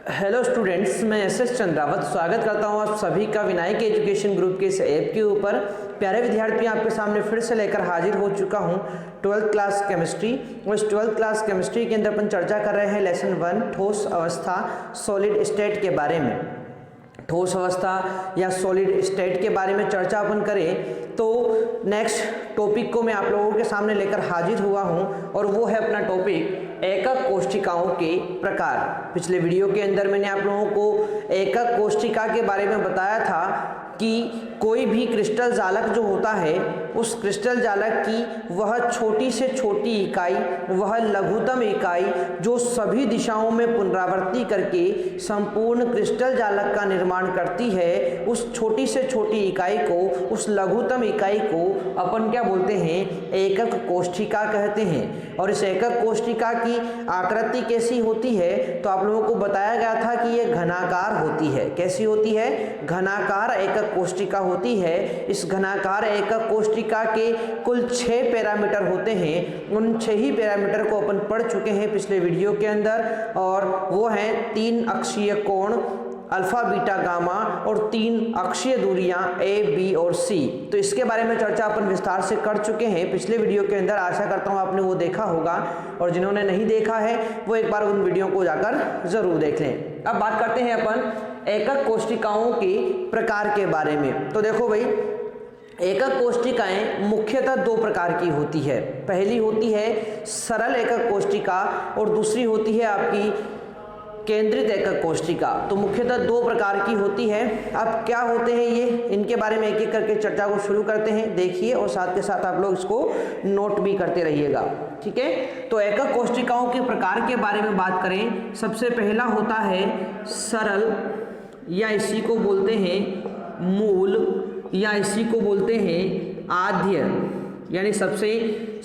Hello students, मैं S Chandrawat स्वागत करता हूं आप सभी का विनायक एजुकेशन ग्रुप के इस ऐप के ऊपर। प्यारे विद्यार्थियों, आपके सामने फिर से लेकर हाजिर हो चुका हूं 12th क्लास केमिस्ट्री। और इस 12th क्लास केमिस्ट्री के अंदर अपन चर्चा कर रहे हैं लेसन 1 ठोस अवस्था सॉलिड स्टेट के बारे में। ठोस अवस्था या सॉलिड स्टेट के बारे में चर्चा अपन करें तो नेक्स्ट टॉपिक को मैं आप लोगों के सामने लेकर हाजिर हुआ हूं और वो है अपना टॉपिक एकक कोशिकाओं के प्रकार। पिछले वीडियो के अंदर मैंने आप लोगों को एकक कोशिका के बारे में बताया था कि कोई भी क्रिस्टल जालक जो होता है उस क्रिस्टल जालक की वह छोटी से छोटी इकाई, वह लघुतम इकाई जो सभी दिशाओं में पुनरावृत्ति करके संपूर्ण क्रिस्टल जालक का निर्माण करती है, उस छोटी से छोटी इकाई को, उस लघुतम इकाई को अपन क्या बोलते हैं? एकक कोशिका कहते हैं। और इस एकक कोशिका की आकृति कैसी होती है तो आप लोगों को बताया गया था कि यह घनाकार होती है। कैसी होती है? घनाकार एकक कोशिका होती है। इस घनाकार एकक कोशिका के कुल 6 पैरामीटर होते हैं। उन 6 ही पैरामीटर को अपन पढ़ चुके हैं पिछले वीडियो के अंदर, और वो हैं 3 अक्षीय कोण अल्फा बीटा गामा और 3 अक्षीय दूरियां ए बी और सी। तो इसके बारे में चर्चा अपन विस्तार से कर चुके हैं पिछले वीडियो के अंदर। आशा करता हूं आपने वो देखा होगा, और जिन्होंने नहीं देखा है वो एक बार उन वीडियो को जाकर जरूर देख लें। अब बात करते हैं अपन एकक कोशिकाओं के प्रकार के बारे में। तो देखो भाई, एकक कोशिकाएं मुख्यतः 2 प्रकार की होती है। पहली होती है सरल एकक कोशिका और दूसरी होती है आपकी केंद्रित एकक कोशिका। तो मुख्यतः 2 प्रकार की होती है। अब क्या होते हैं ये, इनके बारे में एक एक करके चर्चा को शुरू करते हैं। देखिए और साथ के साथ आप लोग इसको नोट भी करते रहिएगा, ठीक है। तो एकक कोशिकाओं के प्रकार के बारे में बात करें, सबसे पहला होता है सरल, या इसी को बोलते हैं मूल, या इसी को बोलते हैं आद्य, यानी सबसे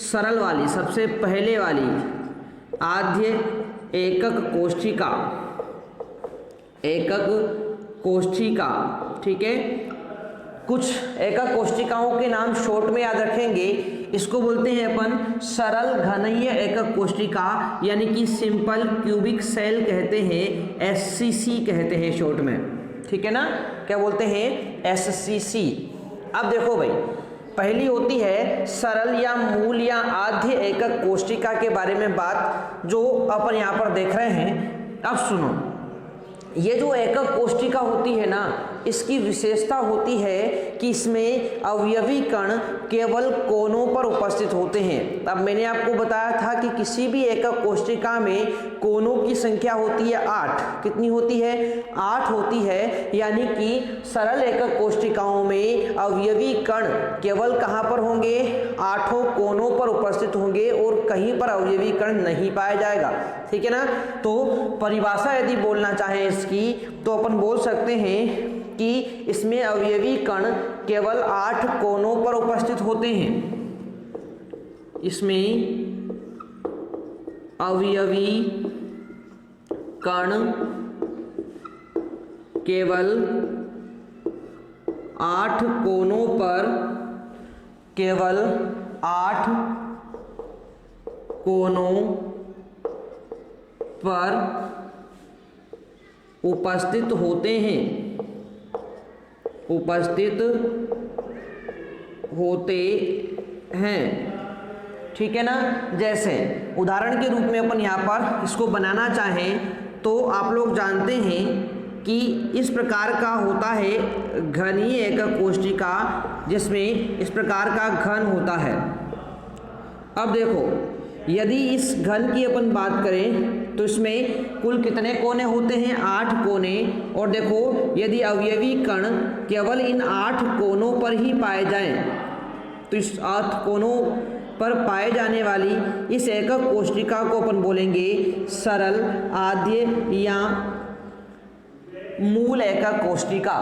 सरल वाली, सबसे पहले वाली आद्य एकक कोशिका, एकक कोशिका, ठीक है। कुछ एकक कोशिकाओं के नाम शॉर्ट में याद रखेंगे। इसको बोलते हैं अपन सरल घनीय एकक कोशिका, यानी कि सिंपल क्यूबिक सेल कहते हैं, एससीसी कहते हैं शॉर्ट में, ठीक है ना। क्या बोलते हैं? एससीसी। अब देखो भाई, पहली होती है सरल या मूल या आद्य एकक कोशिका के बारे में बात, जो अपन यहाँ पर देख रहे हैं। अब सुनो, ये जो एकक कोशिका होती है ना, इसकी विशेषता होती है कि इसमें अवयवी कण केवल कोनों पर उपस्थित होते हैं। अब मैंने आपको बताया था कि किसी भी एकक कोशिका में कोनों की संख्या होती है 8। कितनी होती है? 8 होती है। यानी कि सरल एकक कोशिकाओं में अवयवी कण केवल कहाँ पर होंगे? 8 कोनों पर उपस्थित होंगे और कहीं पर अवयवी कण नहीं पाया जाएगा, ठीक है ना। तो परिभाषा यदि बोलना चाहें इसकी, तो अपन बोल सकते हैं कि इसमें अवयवी कण केवल 8 कोनों पर उपस्थित होते हैं। इसमें अवयवी कण केवल 8 कोनों पर, केवल 8 कोनों पर उपस्थित होते हैं, उपस्थित होते हैं, ठीक है ना। जैसे उदाहरण के रूप में अपन यहाँ पर इसको बनाना चाहें तो आप लोग जानते हैं कि इस प्रकार का होता है घनीय एकक कोशिका, जिसमें इस प्रकार का घन होता है। अब देखो, यदि इस घन की अपन बात करें तो इसमें कुल कितने कोने होते हैं? 8 कोने। और देखो, यदि अवयवी कण केवल इन 8 कोनों पर ही पाए जाएं, तो इस 8 कोनों पर पाए जाने वाली इस एकक कोशिका को अपन बोलेंगे सरल, आद्य या मूल एकक कोशिका।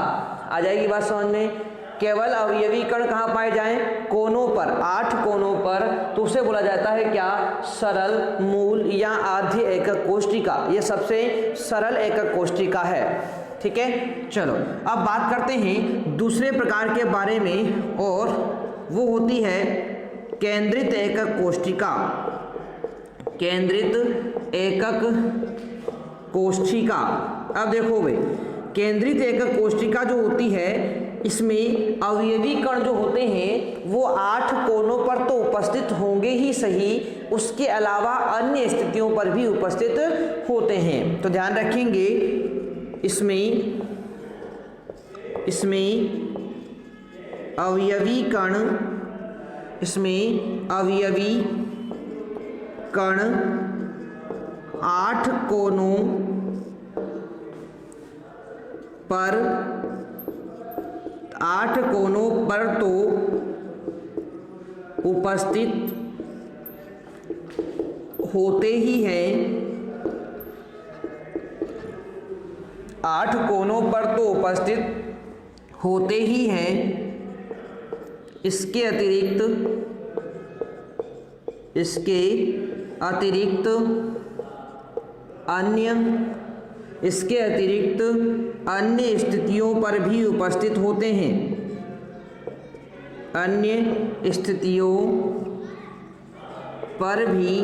आ जाएगी बात समझ में? केवल अवयवी कण कहाँ पाए जाएं? कोनों पर, 8 कोनों पर, तो उसे बोला जाता है क्या? सरल, मूल या आद्य एकक कोशिका। यह सबसे सरल एकक कोशिका है, ठीक है। चलो अब बात करते हैं दूसरे प्रकार के बारे में, और वो होती है केंद्रित एकक कोशिका। केंद्रित एकक कोशिका, अब देखो भाई, केंद्रित एकक कोशिका जो होती है इसमें अवयवी कण जो होते हैं वो 8 कोनों पर तो उपस्थित होंगे ही सही, उसके अलावा अन्य स्थितियों पर भी उपस्थित होते हैं। तो ध्यान रखेंगे, इसमें अवयवी कण 8 कोनों पर तो उपस्थित होते ही हैं, 8 कोनों पर तो उपस्थित होते ही हैं। इसके अतिरिक्त अन्य स्थितियों पर भी उपस्थित होते हैं, अन्य स्थितियों पर भी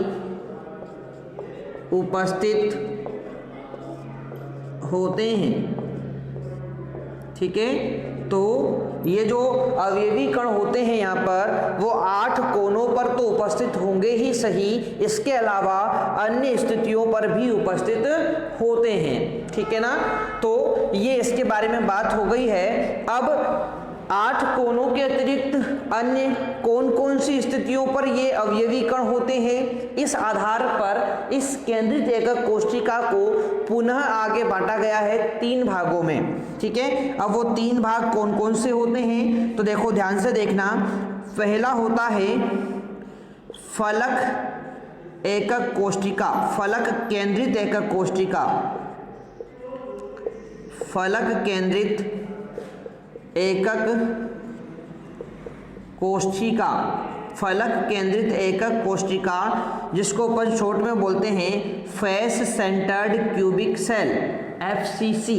उपस्थित होते हैं। ठीक है, तो ये जो अवयवी कण होते हैं यहाँ पर वो 8 कोनों पर तो उपस्थित होंगे ही सही, इसके अलावा अन्य स्थितियों पर भी उपस्थित होते हैं। ठीक है ना, तो ये इसके बारे में बात हो गई है। अब 8 कोनों के अतिरिक्त अन्य कौन कौन सी स्थितियों पर ये अवयवी कण होते हैं, इस आधार पर इस केंद्रित एकक कोशिका को पुनः आगे बांटा गया है 3 भागों में। ठीक है, अब वो 3 भाग कौन कौन से होते हैं, तो देखो ध्यान से देखना। पहला होता है फलक एकक कोशिका, फलक केंद्रित एकक कोशिका, फलक केंद्रित एकक कोशिका, फलक केंद्रित एकक कोशिका, जिसको अपन शॉर्ट में बोलते हैं face centred cubic cell, FCC।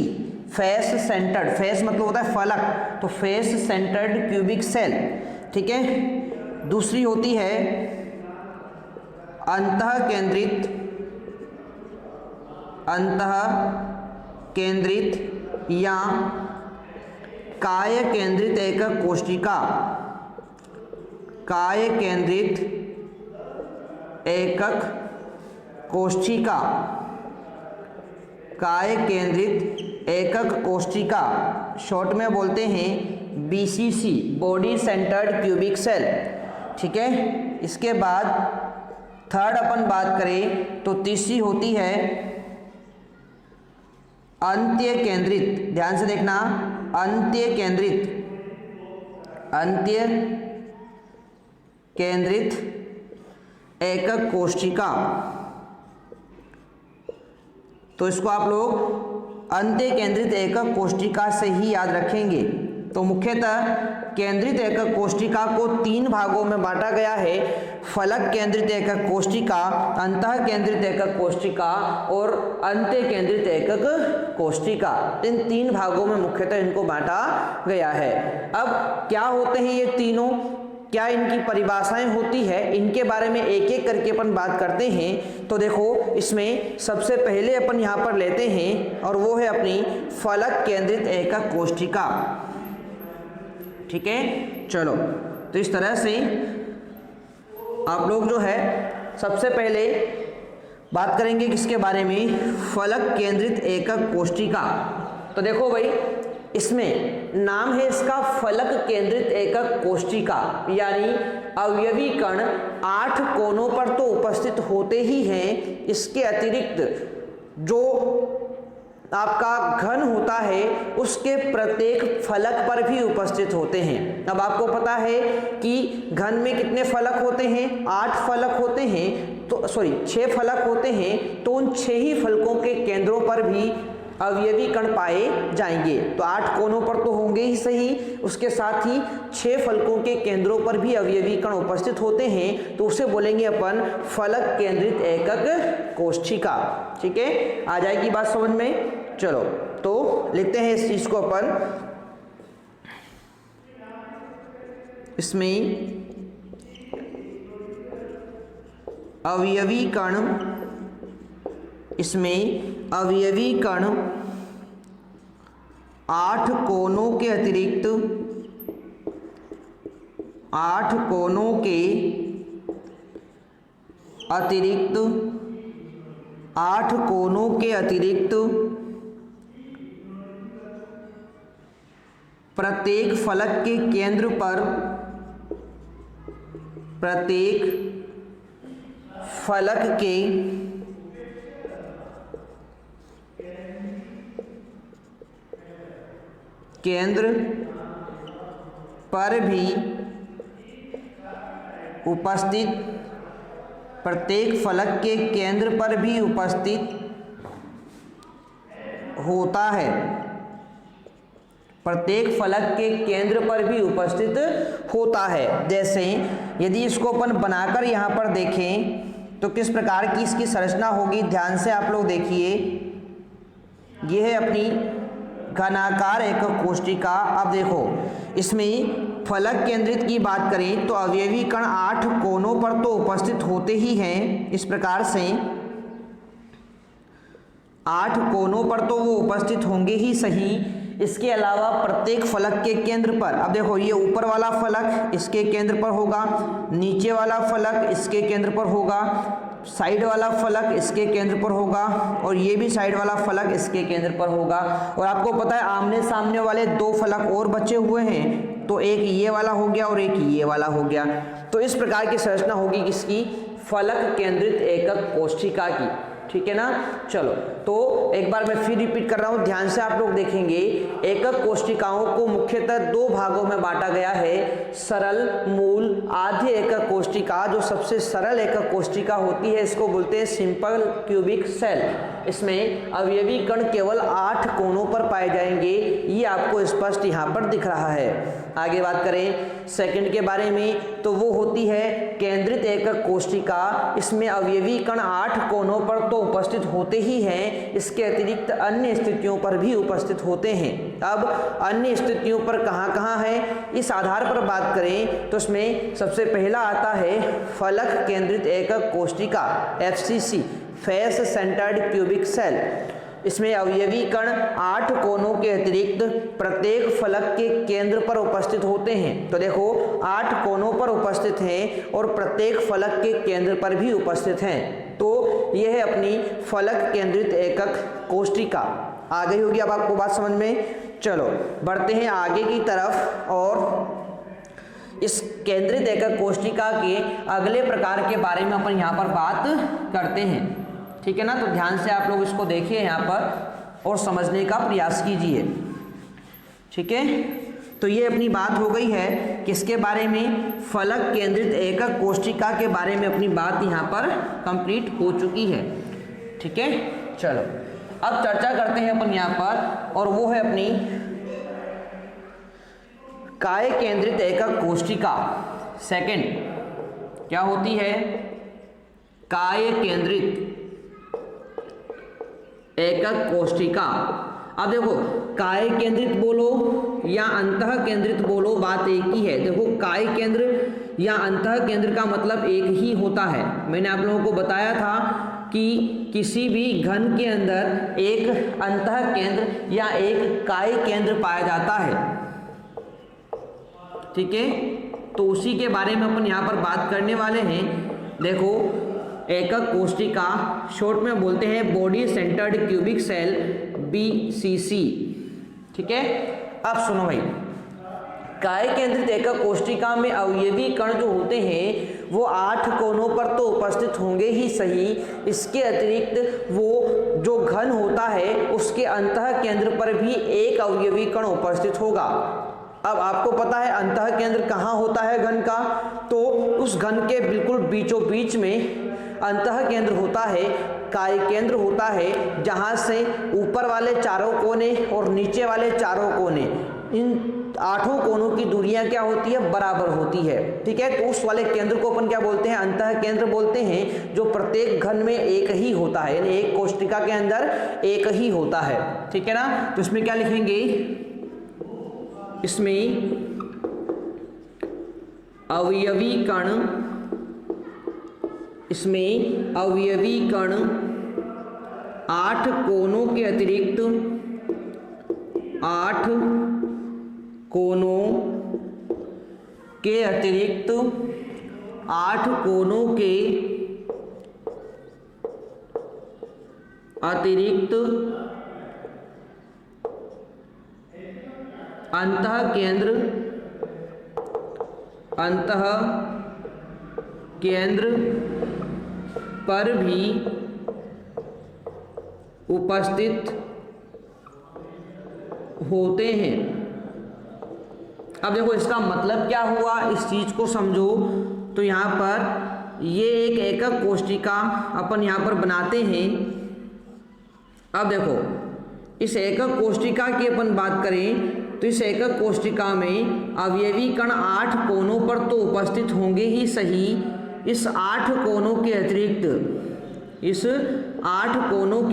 Face centred, face मतलब होता है फलक, तो फेस सेंटर्ड क्यूबिक सेल। ठीक है, दूसरी होती है अंतः केंद्रित या काय केंद्रित एकक कोशिका, काय केंद्रित एकक कोशिका, काय केंद्रित एकक कोशिका, शॉर्ट में बोलते हैं BCC, body centred cubic cell. ठीक है, इसके बाद थर्ड अपन बात करें तो तीसरी होती है अंत्य केंद्रित, ध्यान से देखना, अंत्य केंद्रित एकक कोशिका। तो इसको आप लोग अंत्य केंद्रित एकक कोशिका से ही याद रखेंगे। तो मुख्यतः केंद्रित एकक कोशिका को 3 भागों में बांटा गया है, फलक केंद्रित एकक कोशिका, अंतः केंद्रित एकक कोशिका और अंत्य केंद्रित एकक कोशिका। इन 3 भागों में मुख्यतः इनको बांटा गया है। अब क्या होते हैं ये तीनों, क्या इनकी परिभाषाएं होती है, इनके बारे में एक एक करके अपन बात करते हैं। तो देखो, इसमें सबसे पहले अपन यहाँ पर लेते हैं और वो है अपनी फलक केंद्रित एकक कोशिका। ठीक है, चलो, तो इस तरह से आप लोग जो है सबसे पहले बात करेंगे किसके बारे में, फलक केंद्रित एकक कोशिका। तो देखो भाई, इसमें नाम है इसका फलक केंद्रित एकक कोशिका, यानी अवयवी कण 8 कोनों पर तो उपस्थित होते ही हैं, इसके अतिरिक्त जो आपका घन होता है उसके प्रत्येक फलक पर भी उपस्थित होते हैं। अब आपको पता है कि घन में कितने फलक होते हैं, 8 फलक होते हैं, तो 6 फलक होते हैं, तो उन 6 ही फलकों के केंद्रों पर भी अवयवी कण पाए जाएंगे। तो 8 कोनों पर तो होंगे ही सही, उसके साथ ही 6 फलकों के केंद्रों पर भी अवयवी कण उपस्थित होते हैं, तो उसे बोलेंगे अपन फलक केंद्रित एकक कोशिका। ठीक है, आ जाएगी बात समझ में। चलो, तो लिखते हैं इस चीज को अपन, इसमें अवयवी कण, इसमें अवयवी कण 8 कोनों के अतिरिक्त 8 कोनों के अतिरिक्त 8 कोनों के अतिरिक्त प्रत्येक फलक के केंद्र पर प्रत्येक फलक के केंद्र पर भी उपस्थित प्रत्येक फलक के केंद्र पर भी उपस्थित होता है। प्रत्येक फलक के केंद्र पर भी उपस्थित होता है। जैसे यदि इसको अपन बनाकर यहाँ पर देखें तो किस प्रकार की इसकी संरचना होगी, ध्यान से आप लोग देखिए। यह है अपनी घनाकार एकक कोष्ठिका। अब देखो इसमें फलक केंद्रित की बात करें तो अवयवी कण 8 कोनों पर तो उपस्थित होते ही हैं। इस प्रकार से 8 कोनों पर तो वो उपस्थित होंगे ही सही। इसके अलावा प्रत्येक फलक के केंद्र पर, अब देखो ये ऊपर वाला फलक इसके केंद्र पर होगा, नीचे वाला फलक इसके केंद्र पर होगा, साइड वाला फलक इसके केंद्र पर होगा और ये भी साइड वाला फलक इसके केंद्र पर होगा। और आपको पता है आमने सामने वाले 2 फलक और बचे हुए हैं, तो एक ये वाला हो गया और एक ये वाला हो गया। तो इस प्रकार की संरचना होगी किसकी, फलक केंद्रित एकक कोष्ठिका की। ठीक है ना। चलो तो एक बार मैं फिर रिपीट कर रहा हूं, ध्यान से आप लोग देखेंगे। एकक कोष्ठिकाओं को मुख्यतः 2 भागों में बांटा गया है, सरल, मूल, आधी एकक कोष्ठिका। जो सबसे सरल एकक कोष्ठिका होती है इसको बोलते हैं सिंपल क्यूबिक सेल। इसमें अवयवी कण केवल 8 कोनों पर पाए जाएंगे, ये आपको स्पष्ट यहाँ पर दिख रहा है। आगे बात करें सेकंड के बारे में तो वो होती है केंद्रित एकक कोष्ठिका। इसमें अवयवी कण 8 कोनों पर तो उपस्थित होते ही हैं, इसके अतिरिक्त अन्य स्थितियों पर भी उपस्थित होते हैं। अब अन्य स्थितियों पर कहाँ है, इस आधार पर बात करें तो इसमें सबसे पहला आता है फलक केंद्रित एकक कोष्ठिका, FCC, face centred cubic cell. इसमें अवयवी कण 8 कोनों के अतिरिक्त प्रत्येक फलक के केंद्र पर उपस्थित होते हैं। तो देखो 8 कोनों पर उपस्थित हैं और प्रत्येक फलक के केंद्र पर भी उपस्थित हैं। तो यह है अपनी फलक केंद्रित एकक कोष्ठिका। आ गई होगी अब आपको बात समझ में। चलो बढ़ते हैं आगे की तरफ और इस केंद्रित एकक कोष्ठिका के अगले प्रकार के बारे में अपन यहाँ पर बात करते हैं। ठीक है ना। तो ध्यान से आप लोग इसको देखिए यहाँ पर और समझने का प्रयास कीजिए। ठीक है। तो ये अपनी बात हो गई है किसके बारे में, फलक केंद्रित एकक कोष्ठिका के बारे में अपनी बात यहाँ पर कंप्लीट हो चुकी है। ठीक है। चलो अब चर्चा करते हैं अपन यहाँ पर, और वो है अपनी काय केंद्रित एकक कोष्ठिका। सेकंड क्या होती है, काय केंद्रित एकक कोष्ठिका। अब देखो काय केंद्रित बोलो या अंतः केंद्रित बोलो, बात एक ही है। देखो काय केंद्र या अंतः केंद्र का मतलब एक ही होता है। मैंने आप लोगों को बताया था कि किसी भी घन के अंदर एक अंतः केंद्र या एक काय केंद्र पाया जाता है। ठीक है। तो उसी के बारे में अपन यहाँ पर बात करने वाले हैं। देखो एकक कोष्ठिका शॉर्ट में बोलते हैं body centred cubic cell, BCC। ठीक है। अब सुनो भाई, काय केंद्रित एकक कोष्ठिका में अवयवी कण जो होते हैं वो 8 कोनों पर तो उपस्थित होंगे ही सही, इसके अतिरिक्त वो जो घन होता है उसके अंतः केंद्र पर भी एक अवयवी कण उपस्थित होगा। अब आपको पता है अंतः केंद्र कहाँ होता है घन का, तो उस घन के बिल्कुल बीचों बीच में अंतः केंद्र होता है, काय केंद्र होता है, जहाँ से ऊपर वाले चारों कोने और नीचे वाले चारों कोने, इन 8 कोनों की दूरियां क्या होती है, बराबर होती है। ठीक है। तो उस वाले केंद्र को अपन क्या बोलते हैं, अंतः केंद्र बोलते हैं, जो प्रत्येक घन में एक ही होता है, यानी एक कोष्ठिका के अंदर एक ही होता है। ठीक है ना। तो इसमें क्या लिखेंगे, इसमें अवयवी कण, इसमें अवयवी कण 8 कोनों के अतिरिक्त 8 कोनों के अतिरिक्त 8 कोनों के अतिरिक्त अंतः केंद्र पर भी उपस्थित होते हैं। अब देखो इसका मतलब क्या हुआ, इस चीज को समझो। तो यहाँ पर ये एक एकक कोष्ठिका अपन यहाँ पर बनाते हैं। अब देखो इस एकक कोष्ठिका की अपन बात करें तो इस एकक कोष्ठिका में अवयवी कण 8 कोनों पर तो उपस्थित होंगे ही सही, इस 8 कोनों के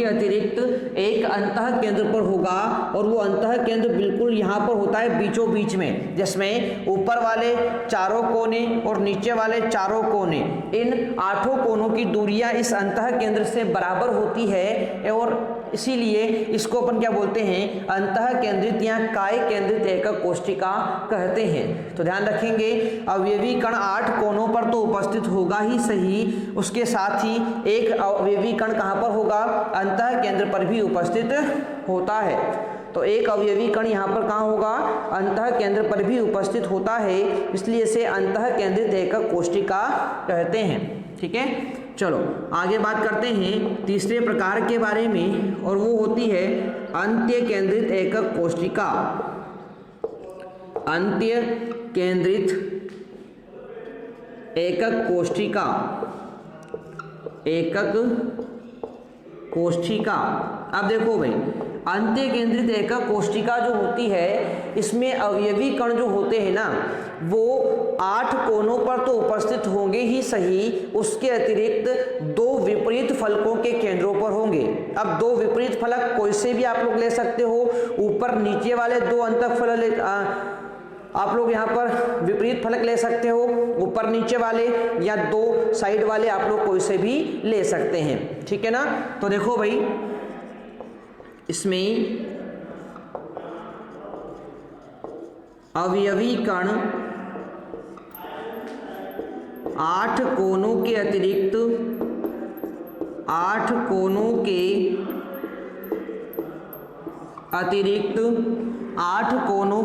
अतिरिक्त एक अंतः केंद्र पर होगा, और वो अंतः केंद्र बिल्कुल यहाँ पर होता है बीचों बीच में, जिसमें ऊपर वाले चारों कोने और नीचे वाले चारों कोने, इन 8 कोनों की दूरियां इस अंतः केंद्र से बराबर होती है, और इसीलिए इसको अपन क्या बोलते हैं, अंतः केंद्रित या काय केंद्रित एकक कोष्ठिका कहते हैं। तो ध्यान रखेंगे, अवयवी कण 8 कोनों पर तो उपस्थित होगा ही सही, उसके साथ ही एक अवयवी कण कहाँ पर होगा, अंतः केंद्र पर भी उपस्थित होता है। तो एक अवयवी कण यहाँ पर कहाँ होगा, अंतः केंद्र पर भी उपस्थित होता है, इसलिए इसे अंतः केंद्रित एकक कोष्ठिका कहते हैं। ठीक है, चलो आगे बात करते हैं तीसरे प्रकार के बारे में, और वो होती है अंत्य केंद्रित एकक कोष्ठिका। अंत्य केंद्रित एकक कोष्ठिका। अब देखो भाई, अंत्य केंद्रित एकक कोष्ठिका जो होती है, इसमें अवयवी कण जो होते हैं ना, वो 8 कोनों पर तो उपस्थित होंगे ही सही, उसके अतिरिक्त 2 विपरीत फलकों के केंद्रों पर होंगे। अब 2 विपरीत फलक कोई से भी आप लोग ले सकते हो, ऊपर नीचे वाले 2 अंतःफलक आप लोग यहाँ पर विपरीत फलक ले सकते हो, ऊपर नीचे वाले या 2 साइड वाले आप लोग कोई से भी ले सकते हैं। ठीक है ना। तो देखो भाई, इसमें अवयवी कण 8 कोनों के अतिरिक्त 8 कोनों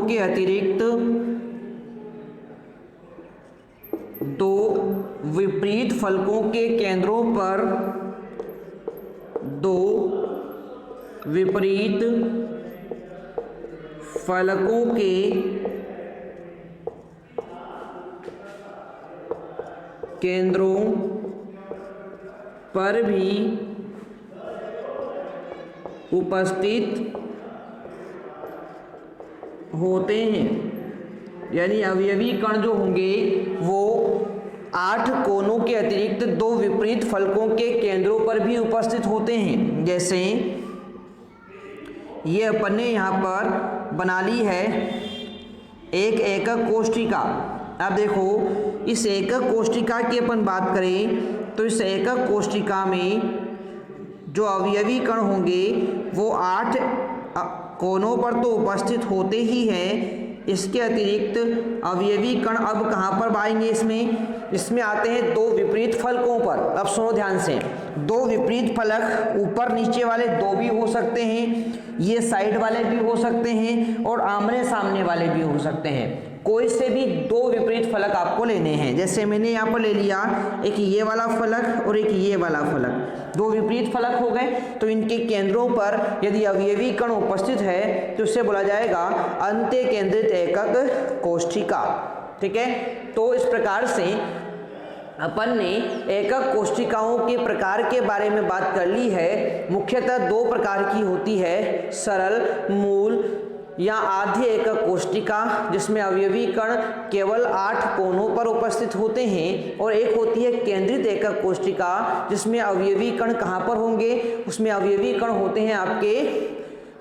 के अतिरिक्त 2 विपरीत फलकों के केंद्रों पर 2 विपरीत फलकों के केंद्रों पर भी उपस्थित होते हैं। यानी अवयवी कण जो होंगे वो 8 कोनों के अतिरिक्त 2 विपरीत फलकों के केंद्रों पर भी उपस्थित होते हैं। जैसे ये अपन ने यहाँ पर बना ली है एक एकक कोष्ठिका। अब देखो, इस एकक कोष्ठिका की अपन बात करें तो इस एकक कोष्ठिका में जो अवयवी कण होंगे वो 8 कोनों पर तो उपस्थित होते ही हैं। इसके अतिरिक्त अवयवी कण अब कहाँ पर आएंगे, इसमें आते हैं 2 विपरीत फलकों पर। अब सुनो ध्यान से, 2 विपरीत फलक ऊपर नीचे वाले 2 भी हो सकते हैं, ये साइड वाले भी हो सकते हैं, और आमने सामने वाले भी हो सकते हैं। कोई से भी 2 विपरीत फलक आपको लेने हैं। जैसे मैंने यहाँ पर ले लिया एक ये वाला फलक और एक ये वाला फलक, 2 विपरीत फलक हो गए। तो इनके केंद्रों पर यदि अवयवी कण उपस्थित है तो इसे बोला जाएगा अंत्य केंद्रित एकक कोष्ठिका। ठीक है, तो इस प्रकार से अपन ने एकक कोष्ठिकाओं के प्रकार के बारे में बात कर ली है। मुख्यतः 2 प्रकार की होती है, सरल, मूल या आधी एकक कोष्ठिका, जिसमें अवयवी कण केवल 8 कोनों पर उपस्थित होते हैं, और एक होती है केंद्रित एकक कोष्ठिका, जिसमें अवयवी कण कहाँ पर होंगे, उसमें अवयवी कण होते हैं आपके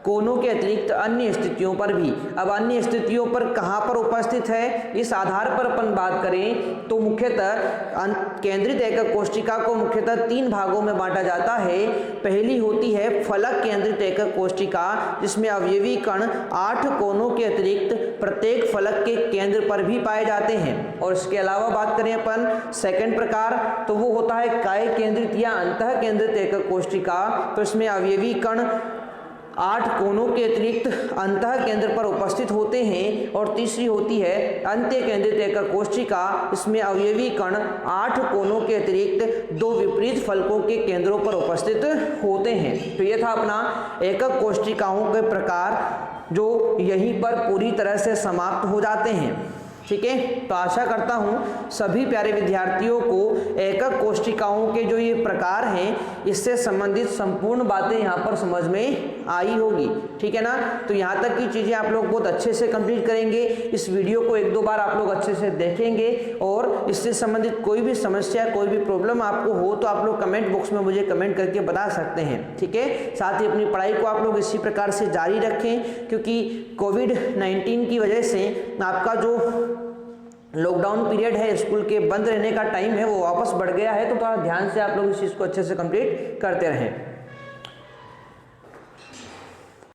कोनों के अतिरिक्त अन्य स्थितियों पर भी। अब अन्य स्थितियों पर कहाँ पर उपस्थित है, इस आधार पर अपन बात करें तो मुख्यतः केंद्रित एकक कोशिका को मुख्यतः 3 भागों में बांटा जाता है। पहली होती है फलक केंद्रित एकक कोशिका, जिसमें अवयवी कण 8 कोनों के अतिरिक्त प्रत्येक फलक के केंद्र पर भी पाए जाते हैं। और इसके अलावा बात करें अपन सेकंड प्रकार, तो वो होता है काय केंद्रित या अंतः केंद्रित एकक कोशिका। तो इसमें अवयवी कण 8 कोनों के अतिरिक्त अंतः केंद्र पर उपस्थित होते हैं। और तीसरी होती है अंत्य केंद्रित एकक कोशिका, इसमें अवयवी कण 8 कोनों के अतिरिक्त 2 विपरीत फलकों के केंद्रों पर उपस्थित होते हैं। तो ये था अपना एकक कोशिकाओं के प्रकार, जो यहीं पर पूरी तरह से समाप्त हो जाते हैं। ठीक है, तो आशा करता हूँ सभी प्यारे विद्यार्थियों को एकक कोशिकाओं के जो ये प्रकार हैं इससे संबंधित संपूर्ण बातें यहाँ पर समझ में आई होगी। ठीक है ना, तो यहाँ तक की चीज़ें आप लोग बहुत अच्छे से कंप्लीट करेंगे। इस वीडियो को 1-2 बार आप लोग अच्छे से देखेंगे और इससे संबंधित कोई भी समस्या, कोई भी प्रॉब्लम आपको हो तो आप लोग कमेंट बॉक्स में मुझे कमेंट करके बता सकते हैं। ठीक है, साथ ही अपनी पढ़ाई को आप लोग इसी प्रकार से जारी रखें, क्योंकि कोविड-19 की वजह से आपका जो लॉकडाउन पीरियड है, स्कूल के बंद रहने का टाइम है, वो वापस बढ़ गया है। तो थोड़ा ध्यान से आप लोग इस चीज़ को अच्छे से कंप्लीट करते रहें।